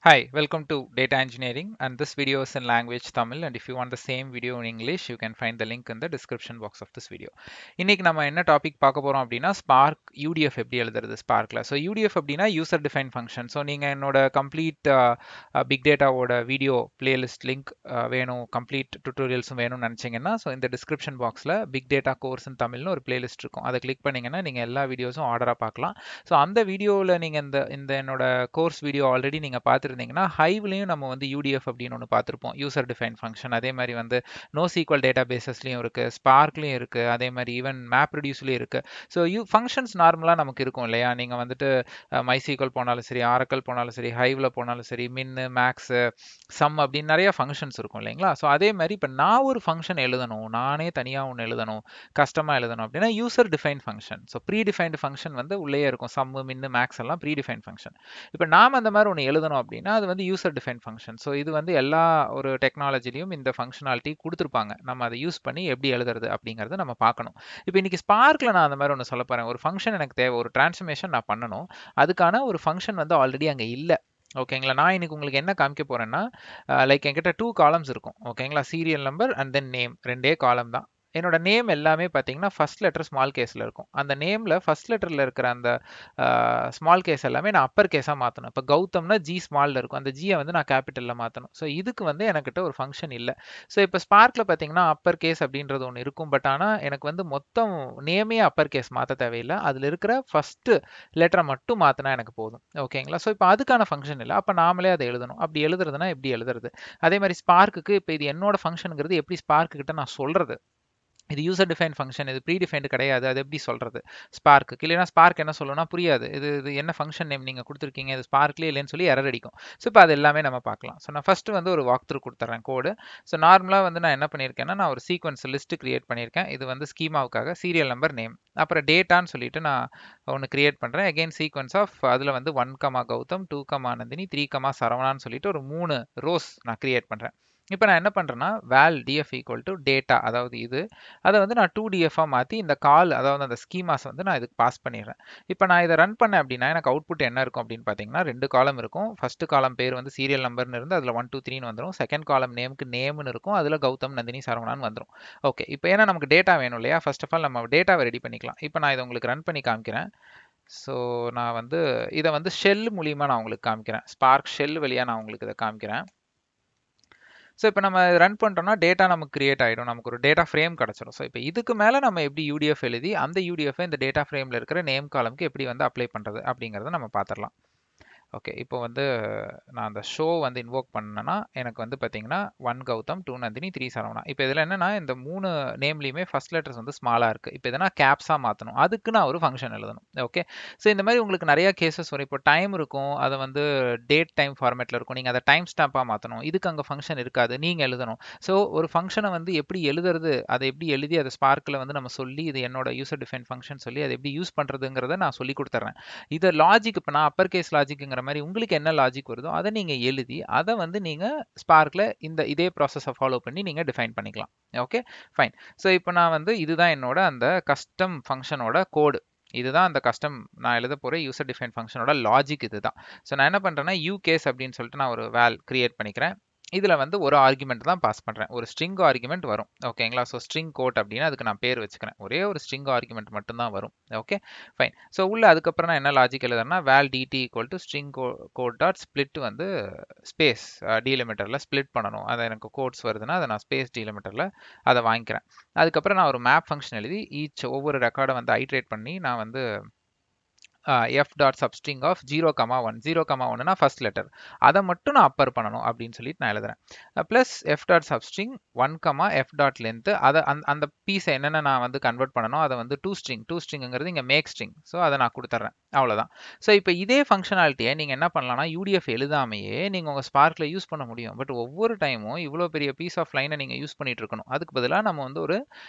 Hi, welcome to Data Engineering, and this video is in language Tamil, and if you want the same video in English you can find the link in the description box of this video. இன்னைக்கு நம்ம என்ன topic பார்க்க போறோம் அப்படின்னா Spark UDF எப்படி எழுதுறது Sparkல. So UDF அப்படின்னா யூசர் டிஃபைன் ஃபங்க்ஷன். ஸோ நீங்க என்னோட கம்ப்ளீட் பிக் டேட்டாவோட வீடியோ பிளேலிஸ்ட் லிங்க் வேணும், கம்ப்ளீட் டுட்டோரியல்ஸும் வேணும்னு நினைச்சீங்கன்னா ஸோ இந்த டிஸ்கிரிப்ஷன் பாக்ஸ்ல பிக் டேட்டா கோர்ஸ் இன் தமிழ்னு ஒரு பிளேலிஸ்ட் இருக்கும். அதை கிளிக் பண்ணீங்கன்னா நீங்க எல்லா வீடியோஸும் ஆர்டரா பார்க்கலாம். ஸோ அந்த வீடியோவில் நீங்க இந்த என்னோட கோர்ஸ் வீடியோ ஆல்ரெடி நீங்க பார்த்துருந்தீங்கன்னா ஹைவ்லையும் நம்ம வந்து யூடிஎஃப் அப்படின்னு ஒன்று பார்த்துருப்போம், யூசர் டிஃபைன் ஃபங்க்ஷன். அதே மாதிரி வந்து NoSQL டேட்டா பேசஸ்லையும் இருக்கு, ஸ்பார்க்லையும் இருக்கு, அதே மாதிரி ஈவன் MapReduceலையும் இருக்கு. ஸோ ஃபங்க்ஷன்ஸ் நார்மலாக நமக்கு இருக்கும் இல்லையா? நீங்க வந்துட்டு MySQL போனாலும் சரி, Oracle போனாலும் சரி, ஹைவ்ல போனாலும் சரி, மின்னு, மேக்ஸ், சம் அப்படின்னு நிறைய ஃபங்க்ஷன்ஸ் இருக்கும் இல்லைங்களா? ஸோ அதே மாதிரி இப்போ நான் ஒரு ஃபங்க்ஷன் எழுதணும், நானே தனியாக ஒன்று எழுதணும், கஸ்டமாக எழுதணும் அப்படின்னா user define function. So predefined function வந்து உள்ளே இருக்கும், சம், மின்னு, மேக்ஸ் எல்லாம் ப்ரீ டிஃபைன் ஃபங்க்ஷன். இப்போ நாம அந்த மாதிரி ஒன்று எழுதணும் அப்படின்னா அது வந்து யூசர் டிஃபைன் ஃபங்க்ஷன். ஸோ இது வந்து எல்லா ஒரு டெக்னாலஜிலையும் இந்த ஃபங்க்ஷனாலிட்டி கொடுத்துருப்பாங்க. நம்ம அதை யூஸ் பண்ணி எப்படி எழுதுறது அப்படிங்கிறத நம்ம பார்க்கணும். இப்போ இன்னைக்கு ஸ்பார்க்ல நான் அந்த மாதிரி ஒன்று சொல்ல போறேன். ஒரு ஃபங்க்ஷன் எனக்கு தேவை, ஒரு டிரான்ஸ்ஃபர்மேஷன் நான் பண்ணணும், அதுக்கான ஒரு ஃபங்க்ஷன் வந்து ஆல்ரெடி அங்கே இல்லை. ஓகேங்களா? நான் இன்னைக்கு உங்களுக்கு என்ன காமிக்க போறேன்னா, லைக் என்கிட்ட 2 காலம்ஸ் இருக்கும். ஓகேங்களா? Serial number and then name, ரெண்டே காலம் தான். என்னோட நேம் எல்லாமே பார்த்தீங்கன்னா ஃபர்ஸ்ட் லெட்டர் ஸ்மால் கேஸில் இருக்கும். அந்த நேமில் ஃபர்ஸ்ட் லெட்டரில் இருக்கிற அந்த ஸ்மால் கேஸ் எல்லாமே நான் அப்பர் கேஸாக மாற்றணும். இப்போ கௌதம்னா ஜி ஸ்மாலில் இருக்கும், அந்த ஜியை வந்து நான் கேபிட்டலில் மாற்றணும். ஸோ இதுக்கு வந்து எனக்கிட்ட ஒரு ஃபங்க்ஷன் இல்லை. ஸோ இப்போ ஸ்பார்க்கில் பார்த்தீங்கன்னா அப்பர் கேஸ் அப்படின்றது ஒன்று இருக்கும், பட் ஆனால் எனக்கு வந்து மொத்தம் நேமே அப்பர் கேஸ் மாற்ற தேவையில்லை, அதில் இருக்கிற ஃபர்ஸ்ட் லெட்டரை மட்டும் மாற்றினா எனக்கு போதும். ஓகேங்களா? ஸோ இப்போ அதுக்கான ஃபங்க்ஷன் இல்லை, அப்போ நாமளே அதை எழுதணும். அப்படி எழுதுறதுனா எப்படி எழுதுறது? அதே மாதிரி ஸ்பார்க்குக்கு இப்போ இது என்னோட ஃபங்க்ஷனுங்கிறது எப்படி ஸ்பார்க்கு கிட்ட நான் சொல்றது? இது யூசர் டிஃபைன் ஃபங்க்ஷன், இது ப்ரீ டிஃபைன்டு கிடையாது, அது எப்படி சொல்றது ஸ்பார்க்கு? இல்லைன்னா ஸ்பார்க் என்ன சொல்லணும்னா புரியாது, இது என்ன ஃபங்க்ஷன் நேம் நீங்கள் கொடுத்துருக்கீங்க, இது ஸ்பார்க்லேயே இல்லைன்னு சொல்லி எரர் அடிக்கும். ஸோ இப்போ அது எல்லாமே நம்ம பார்க்கலாம். ஸோ நான் ஃபர்ஸ்ட் வந்து ஒரு வாக் த்ரூ கொடுத்துட்றேன் கோடு. ஸோ நார்மலாக வந்து நான் என்ன பண்ணியிருக்கேன்னா, நான் ஒரு சீக்வன்ஸ் லிஸ்ட் கிரியேட் பண்ணியிருக்கேன். இது வந்து ஸ்கீமாவுக்காக சீரியல் நம்பர், நேம், அப்புறம் டேட்டான்னு சொல்லிட்டு நான் ஒன்று கிரியேட் பண்ணுறேன். அகெயின் சீக்வன்ஸ் ஆஃப் அதில் வந்து 1, கௌதம், 2, நந்தினி, 3, சரவணான்னு சொல்லிட்டு ஒரு 3 ரோஸ் நான் கிரியேட் பண்ணுறேன். இப்போ நான் என்ன பண்ணுறேன்னா val df equal to data, அதாவது இது, அதை வந்து நான் 2df மாற்றி இந்த கால், அதாவது அந்த ஸ்கீமாஸ் வந்து நான் இதுக்கு பாஸ் பண்ணிடுறேன். இப்போ நான் இதை ரன் பண்ணேன் அப்படின்னா எனக்கு அவுட்புட் என்ன இருக்கும் அப்படின்னு பார்த்தீங்கன்னா 2 காலம் இருக்கும். ஃபர்ஸ்ட் காலம் பேர் வந்து சீரியல் நம்பர்னு இருந்து அதில் 1 2 3ன்னு வந்துடும். செகண்ட் காலம் நேமுக்கு நேம்னு இருக்கும், அதில் கௌதம், நந்தினி, சரவணான்னு வந்துடும். ஓகே, இப்போ ஏன்னா நமக்கு டேட்டா வேணும் இல்லையா? ஃபர்ஸ்ட் ஆஃப் ஆல் நம்ம டேட்டாவை ரெடி பண்ணிக்கலாம். இப்போ நான் இதை உங்களுக்கு ரன் பண்ணி காமிக்கிறேன். ஸோ நான் வந்து இதை வந்து ஷெல் மூலியமாக நான் உங்களுக்கு காமிக்கிறேன், ஸ்பார்க் ஷெல் வழியாக நான் உங்களுக்கு இதை காமிக்கிறேன். ஸோ இப்போ நம்ம ரன் பண்ணிட்டோம்னா டேட்டா நமக்கு கிரியேட் ஆகிடும், நமக்கு ஒரு டேட்டா ஃப்ரேம் கிடச்சிடும். ஸோ இப்போ இதுக்கு மேலே நம்ம எப்படி யூடிஎஃப் எழுதி அந்த யூடிஎஃப் இந்த டேட்டா ஃப்ரேமில் இருக்கிற நேம் காலம்க்கு எப்படி வந்து அப்ளை பண்ணுறது அப்படிங்கிறத நம்ம பார்த்துடலாம். ஓகே, இப்போ வந்து நான் அந்த ஷோ வந்து இன்வோக் பண்ணேன்னா எனக்கு வந்து பார்த்தீங்கன்னா 1 கௌதம், 2 நந்தினி, 3 சரவணா. இப்போ இதில் என்னன்னா இந்த 3 நேம்லையுமே ஃபர்ஸ்ட் லெட்டர்ஸ் வந்து ஸ்மாலாக இருக்குது. இப்போ எதனா கேப்ஸாக மாற்றணும், அதுக்கு நான் ஒரு ஃபங்க்ஷன் எழுதணும். ஓகே, ஸோ இந்த மாதிரி உங்களுக்கு நிறைய கேசஸ் வரும். இப்போ டைம் இருக்கும், அதை வந்து டேட் டைம் ஃபார்மேட்டில் இருக்கும், நீங்கள் அதை டைம் ஸ்டாம்பாக மாற்றணும், இதுக்கு அங்கே ஃபங்க்ஷன் இருக்காது, நீங்கள் எழுதணும். ஸோ ஒரு ஃபங்க்ஷனை வந்து எப்படி எழுதுறது, அதை எப்படி எழுதி அதை ஸ்பார்க்கில் வந்து நம்ம சொல்லி இது என்னோட யூசர் டிஃபைன் ஃபங்க்ஷன் சொல்லி அதை எப்படி யூஸ் பண்ணுறதுங்கிறத நான் சொல்லி கொடுத்துட்றேன். இதை லாஜிக் இப்போ நான் அப்பர் கேஸ் லாஜிக்குங்கிற மாதிரி உங்களுக்கு என்ன லாஜிக் வருதோ அதை நீங்க எழுதி அதை வந்து நீங்க ஸ்பார்க்ல இதே ப்ராசஸை ஃபாலோ பண்ணி நீங்க டிஃபைன் பண்ணிக்கலாம். Okay, fine. ஸோ இப்போ நான் வந்து இதுதான் என்னோட அந்த கஸ்டம் ஃபங்க்ஷனோட கோடு, இதுதான் அந்த கஸ்டம் நான் எழுத போகிற யூசர் டிஃபைன் ஃபங்க்ஷனோட லாஜிக் இதுதான். ஸோ நான் என்ன பண்ணுறேன்னா யூ கேஸ் அப்படின்னு சொல்லிட்டு நான் ஒரு வேல் கிரியேட் பண்ணிக்கிறேன். இதில் வந்து ஒரு ஆர்குமெண்ட் தான் பாஸ் பண்ணுறேன், ஒரு ஸ்ட்ரிங் ஆர்குமெண்ட் வரும். ஓகேங்களா? ஸோ ஸ்ட்ரிங் கோட் அப்படின்னு அதுக்கு நான் பேர் வச்சுக்கிறேன், ஒரே ஒரு ஸ்ட்ரிங் ஆர்குமெண்ட் மட்டும்தான் வரும். Okay, fine. ஸோ உள்ள அதுக்கப்புறம் நான் என்ன லாஜிக் எழுதுறேன்னா val dt equal to string code dot split வந்து ஸ்பேஸ் டீலிமிட்டரில் ஸ்பிளிட் பண்ணணும். அதை எனக்கு கோட்ஸ் வருதுன்னா அதை நான் ஸ்பேஸ் டீலிமிட்டரில் அதை வாங்கிக்கிறேன். அதுக்கப்புறம் நான் ஒரு மேப் ஃபங்க்ஷன் எழுதி ஒவ்வொரு ரெக்கார்டை வந்து ஐட்ரேட் பண்ணி நான் வந்து f டாட் சப்ஸ்ட்ரிங் ஆஃப் 0,1 0,1னா ஃபர்ஸ்ட் லெட்டர், அதை மட்டும் நான் அப்பர் பண்ணணும் அப்படின்னு சொல்லிட்டு நான் எழுதுறேன். Plus f dot substring 1, f dot length, அதை அந்த பீஸை என்னென்ன நான் வந்து கன்வெர்ட் பண்ணணும் அதை வந்து டூ ஸ்ட்ரிங்கிறது இங்கே மேக் ஸ்ட்ரிங், ஸோ அதை நான் கொடுத்துட்றேன். அவ்வளோதான். ஸோ இப்போ இதே ஃபங்க்ஷனாலிட்டியை நீங்கள் என்ன பண்ணலாம்னா யூடிஎஃப் எழுதாமையே நீங்கள் உங்கள் ஸ்பார்க்கில் யூஸ் பண்ண முடியும். பட் ஒவ்வொரு டைமும் இவ்வளோ பெரிய பீஸ் ஆஃப் லைனை நீங்கள் யூஸ் பண்ணிட்டு இருக்கணும். அதுக்கு பதிலாக நம்ம வந்து ஒரு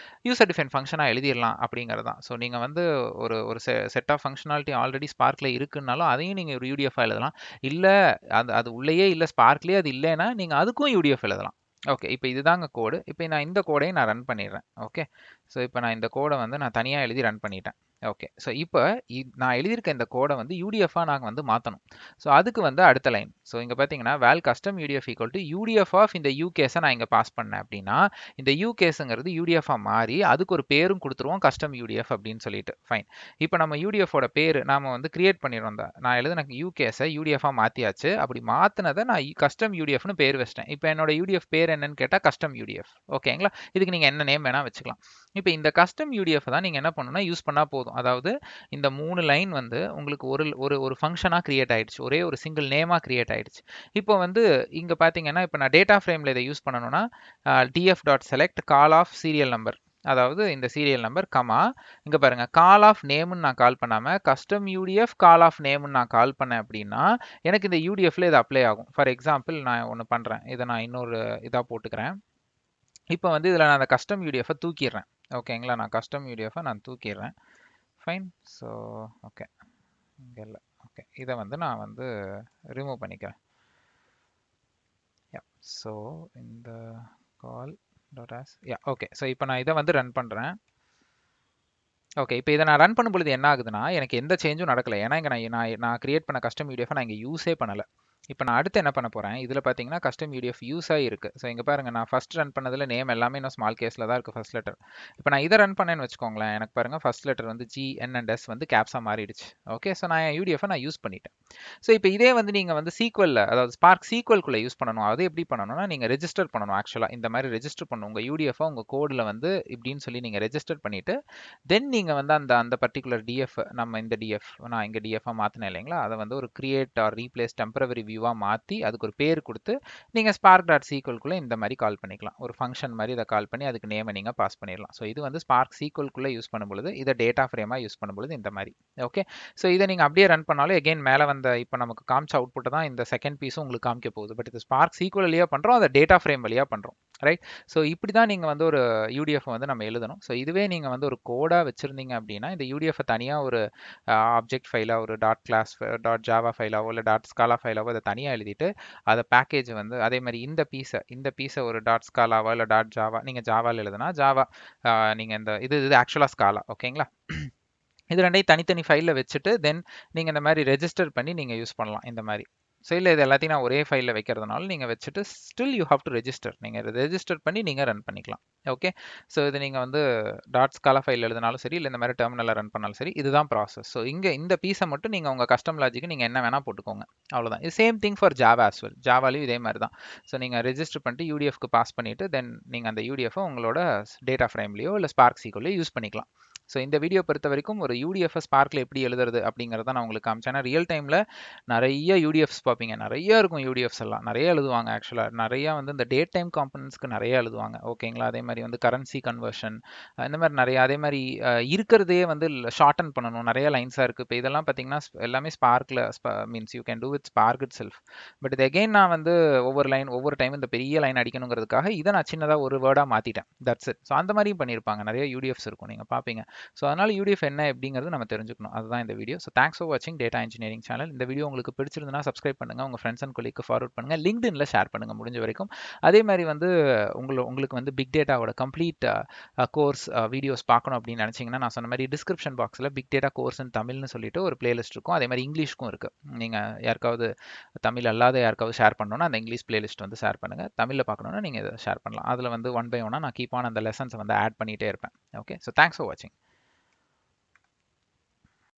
யூசர் டிஃபைன் ஃபங்க்ஷனாக எழுதிடலாம் அப்படிங்கிறது தான். ஸோ நீங்கள் வந்து ஒரு set of functionality already sparkle இருக்குன்னாலும் அதையும் நீங்கள் ஒரு யூடிஎஃப் எழுதலாம். இல்லை அது உள்ளேயே இல்லை ஸ்பார்க்லேயே அது இல்லைன்னா நீங்கள் அதுக்கும் யூடிஎஃப் எழுதலாம். ஓகே, இப்போ இதுதாங்க கோடு. இப்போ நான் இந்த கோடையும் நான் ரன் பண்ணிடுறேன். ஓகே, ஸோ இப்போ நான் இந்த கோடை வந்து நான் தனியாக எழுதி ரன் பண்ணிட்டேன். ஓகே, ஸோ இப்போ நான் எழுதியிருக்க இந்த கோடை வந்து யூடிஎஃபாக நாங்கள் வந்து மாற்றணும். ஸோ அதுக்கு வந்து அடுத்த லைன். ஸோ இங்கே பார்த்தீங்கன்னா val custom UDF equal to UDF of இந்த யூ கேஸை நான் இங்கே பாஸ் பண்ணேன் அப்படின்னா இந்த யூ கேஸுங்கிறது யூடிஎஃபாக மாறி அதுக்கு ஒரு பேரும் கொடுத்துருவோம், கஸ்டம் யூடிஎஃப் அப்படின்னு சொல்லிட்டு. ஃபைன். இப்போ நம்ம யூடிஎஃபோட பேர் நாம வந்து கிரியேட் பண்ணிடுறோம். நான் எழுதின யூ கேஸை யூடிஎஃபாக மாற்றியாச்சு. அப்படி மாற்றினதை நான் கஸ்டம் யூடிஎஃப்னு பேர் வச்சிட்டேன். இப்போ என்னோட யூடிஎஃப் பேர் என்னன்னு கேட்டால் கஸ்டம் யூடிஎஃப். ஓகேங்களா? இதுக்கு நீங்கள் என்ன நேம் வேணால் வச்சுக்கலாம். இப்போ இந்த கஸ்டம் யூடிஎஃப் தான் நீங்கள் என்ன பண்ணணும்னா யூஸ் பண்ணால் போதும். அதாவது இந்த 3 லைன் வந்து உங்களுக்கு ஒரு ஒரு ஒரு ஃபங்க்ஷனாக கிரியேட் ஆயிடுச்சு, ஒரே ஒரு சிங்கிள் நேமாக கிரியேட் ஆயிடுச்சு. இப்போ வந்து இங்கே பார்த்தீங்கன்னா இப்போ நான் டேட்டா ஃப்ரேமில் இதை யூஸ் பண்ணணும்னா df dot select call of serial number, அதாவது இந்த சீரியல் நம்பர் கமா இங்கே பாருங்க கால் ஆஃப் நேம்னு நான் கால் பண்ணாமல் கஸ்டம் யூடிஎஃப் கால் ஆஃப் நேம்னு நான் கால் பண்ணேன் அப்படின்னா எனக்கு இந்த யூடிஎஃப்ல இது அப்ளை ஆகும். ஃபார் எக்ஸாம்பிள் நான் ஒன்று பண்ணுறேன், இதை நான் இன்னொரு இதாக போட்டுக்கிறேன். இப்போ வந்து இதில் நான் அந்த கஸ்டம் யூடிஎஃபை தூக்கிடுறேன். ஓகேங்களா? நான் கஸ்டம் யூடிஎஃபை நான் தூக்கிடுறேன். ஃபைன். ஸோ ஓகே, இங்கே இல்லை. ஓகே, இதை வந்து நான் வந்து ரிமூவ் பண்ணிக்கிறேன். ஸோ இந்த கால் டாட் ஆஸ் ஓகே. ஸோ இப்போ நான் இதை வந்து ரன் பண்ணுறேன். ஓகே, இப்போ இதை நான் ரன் பண்ணும் பொழுது என்ன ஆகுதுன்னா எனக்கு எந்த சேஞ்சும் நடக்கலை. ஏன்னா இங்கே நான் கிரியேட் பண்ண கஸ்டம் யூடிஎஃபை நான் இங்கே யூஸே பண்ணலை. இப்போ நான் அடுத்து என்ன பண்ண போகிறேன், இதில் பார்த்தீங்கன்னா கஸ்டம் யூடிஎஃப் யூஸ் ஆகிருக்கு. ஸோ இங்கே பாருங்கள், நான் ஃபஸ்ட் ரன் பண்ணதில் நேம் எல்லாமே இன்னும் ஸ்மால் கேஸில் தான் இருக்குது, ஃபஸ்ட் லெட்டர். இப்போ நான் இதை ரன் பண்ணேன்னு வச்சுக்கோங்களேன், எனக்கு பாருங்கள் ஃபஸ்ட் லெட்டர் வந்து G, N and S வந்து கேப்ஸாக மாறிடுச்சு. ஓகே, ஸோ நான் யூடிஎஃபை நான் யூஸ் பண்ணிட்டேன். ஸோ இப்போ இதே வந்து நீங்கள் வந்து சீக்வலில், அதாவது ஸ்பார்க் சீக்வல்குள்ளே யூஸ் பண்ணணும். அது எப்படி பண்ணணும்னா நீங்கள் ரெஜிஸ்டர் பண்ணணும். ஆக்சுவலாக இந்த மாதிரி ரெஜிஸ்டர் பண்ணணும். உங்கள் யூடிஎஃபை உங்கள் கோடில் வந்து இப்படின்னு சொல்லி நீங்கள் ரெஜிஸ்டர் பண்ணிவிட்டு தென் நீங்கள் வந்து அந்த பர்டிகுலர் டிஎஃப், நம்ம இந்த டிஎஃப் நான் இங்கே டிஎஃபாக மாற்றினேன் இல்லைங்களா, அதை வந்து ஒரு கிரியேட் ஆர் ரீப்ளேஸ் டெம்பரவரி வியூவாக மாற்றி அதுக்கு ஒரு பேர் கொடுத்து நீங்கள் ஸ்பார்க் டாட் சீக்வல்குள்ளே இந்த மாதிரி கால் பண்ணிக்கலாம். ஒரு ஃபங்க்ஷன் மாதிரி இதை கால் பண்ணி அதுக்கு நேமை நீங்கள் பாஸ் பண்ணிடலாம். ஸோ இது வந்து ஸ்பார்க் சீக்வல்குள்ளே யூஸ் பண்ணும்பொழுது, இதை டேட்டா ஃப்ரேமாக யூஸ் பண்ணும்பொழுது இந்த மாதிரி. ஓகே, ஸோ இதை நீங்கள் அப்படியே ரன் பண்ணாலும் எகெயின் மேலே வந்த இப்போ நமக்கு காமிச்ச அவுட்புட்டை தான் இந்த செகண்ட் பீஸும் உங்களுக்கு காமிக்க போகுது. பட் இது ஸ்பார்க் சீக்வல் வழியாக பண்ணுறோம், அதை டேட்டா ஃப்ரேம் வழியாக பண்ணுறோம். ரைட். ஸோ இப்படி தான் நீங்கள் வந்து ஒரு யூடிஎஃப் வந்து நம்ம எழுதணும். ஸோ இதுவே நீங்கள் வந்து ஒரு கோடாக வச்சுருந்தீங்க அப்படின்னா இந்த யூடிஎஃப் தனியாக ஒரு ஆப்ஜெக்ட் ஃபைலாக, ஒரு டாட் கிளாஸ் டாட் ஜாவா ஃபைலாவோ இல்லை டாட் ஸ்காலா ஃபைலாவோ அதை தனியாக எழுதிட்டு அதை பேக்கேஜ் வந்து அதே மாதிரி இந்த பீஸை ஒரு டாட் ஸ்காலாவோ இல்லை டாட் ஜாவா, நீங்கள் ஜாவாவில் எழுதுனா ஜாவா, நீங்கள் இந்த இது ஆக்சுவலாக ஸ்காலா. ஓகேங்களா? இது ரெண்டையும் தனித்தனி ஃபைலில் வச்சுட்டு தென் நீங்கள் இந்த மாதிரி ரெஜிஸ்டர் பண்ணி நீங்கள் யூஸ் பண்ணலாம் இந்த மாதிரி. ஸோ இல்லை இது எல்லாத்தையும் நான் ஒரே ஃபைலில் வைக்கிறதுனால நீங்கள் வச்சுட்டு still you have to register, நீங்கள் ரெஜிஸ்டர் பண்ணி நீங்கள் ரன் பண்ணிக்கலாம். ஓகே, ஸோ இது நீங்கள் வந்து டாட் ஸ்காலா ஃபைல் எழுதினாலும் சரி, இல்லை இந்த மாதிரி டெர்மினலில் ரன் பண்ணாலும் சரி, இதுதான் ப்ராசஸ். ஸோ இங்கே இந்த பீஸை மட்டும் நீங்கள் உங்கள் கஸ்டம் லாஜிக்கு நீங்கள் என்ன வேணால் போட்டுக்கோங்க, அவ்வளோதான். இது same thing for Java as well. ஜாவாலையும் இதே மாதிரி தான். ஸோ நீங்கள் ரெஜிஸ்டர் பண்ணிட்டு யூடிஎஃப்க்கு பாஸ் பண்ணிவிட்டு தென் நீங்கள் அந்த யூடிஎஃபை உங்களோட டேட்டா ஃப்ரேம்லையோ இல்லை ஸ்பார்க் சீக்வல்லையோ யூஸ் பண்ணிக்கலாம். ஸோ இந்த வீடியோ பொறுத்த வரைக்கும் ஒரு யூடிஎஃப் ஸ்பார்க்கில் எப்படி எழுதுறது அப்படிங்கிறத நான் உங்களுக்கு காமிச்சேன். ஏன்னா ரியல் டைமில் நிறைய யூடிஎஃப்ஸ் பார்ப்பீங்க, நிறைய இருக்கும் யூடிஎஃப்ஸ் எல்லாம், நிறைய எழுதுவாங்க. ஆக்சுவலாக நிறையா வந்து இந்த டேட் டைம் காம்பனன்ட்ஸ்க்கு நிறைய எழுதுவாங்க. ஓகேங்களா? அதே மாதிரி வந்து கரன்சி கன்வர்ஷன், இந்த மாதிரி நிறைய, அதே மாதிரி இருக்கிறதே வந்து ஷார்டன் பண்ணணும், நிறைய லைன்ஸாக இருக்குது. இப்போ இதெல்லாம் பார்த்தீங்கன்னா எல்லாமே ஸ்பார்க்கில் means you can do with Spark itself. But இது எகெயின் நான் வந்து ஒவ்வொரு டைம் இந்த பெரிய லைன் அடிக்கணுங்கிறதுக்காக இதை நான் சின்னதாக ஒரு வேர்டாக மாற்றிட்டேன். That's it. ஸோ அந்த மாதிரியும் பண்ணியிருப்பாங்க, நிறைய யூடிஎஃப்ஸ் இருக்கும், நீங்கள் பார்ப்பீங்க. ஸோ அதனால் யூடிஎஃப் என்ன எப்படிங்கிறது நம்ம தெரிஞ்சுக்கணும். அதுதான் இந்த வீடியோ. ஸோ தேங்க்ஸ் ஃபார் வாட்சிங் டேட்டா இன்ஜினியரிங் சேனல். இந்த வீடியோ உங்களுக்கு பிடிச்சிருந்தனா சப்ஸ்கிரைப் பண்ணுங்கள், உங்கள் ஃப்ரெண்ட்ஸ் அண்ட் கொலீக்கு ஃபார்வர்ட் பண்ணுங்கள், லிங்க்டின்ல ஷேர் பண்ணுங்கள் முடிஞ்ச வரைக்கும். அதே மாதிரி வந்து உங்களுக்கு வந்து பிக் டேட்டாவோட கம்ப்ளீட் கோர்ஸ் வீடியோஸ் பார்க்கணும் அப்படின்னு நினச்சிங்கன்னா நான் சொன்ன மாதிரி டிஸ்கிரிப்ஷன் பாக்ஸில் பிக் டேட்டா கோர்ஸ் இன் தமிழ்னு சொல்லிட்டு ஒரு பிளேலிஸ்ட் இருக்கும். அதே மாதிரி இங்கிலீஷ்க்கும் இருக்குது. நீங்கள் யாருக்காவது தமிழ் அல்லாத யாருக்காவது ஷேர் பண்ணணும்னா அந்த இங்கிலீஷ் பிளேலிஸ்ட் வந்து ஷேர் பண்ணுங்கள். தமிழில் பார்க்கணுன்னா நீங்கள் இதை ஷேர் பண்ணலாம். அதில் வந்து ஒன் பை ஒன்னாக நான் கீப் ஆன் அந்த லெசன்ஸை வந்து ஆட் பண்ணிகிட்டே இருப்பேன். ஓகே, ஸோ தேங்க்ஸ் ஃபார் வாட்சிங்.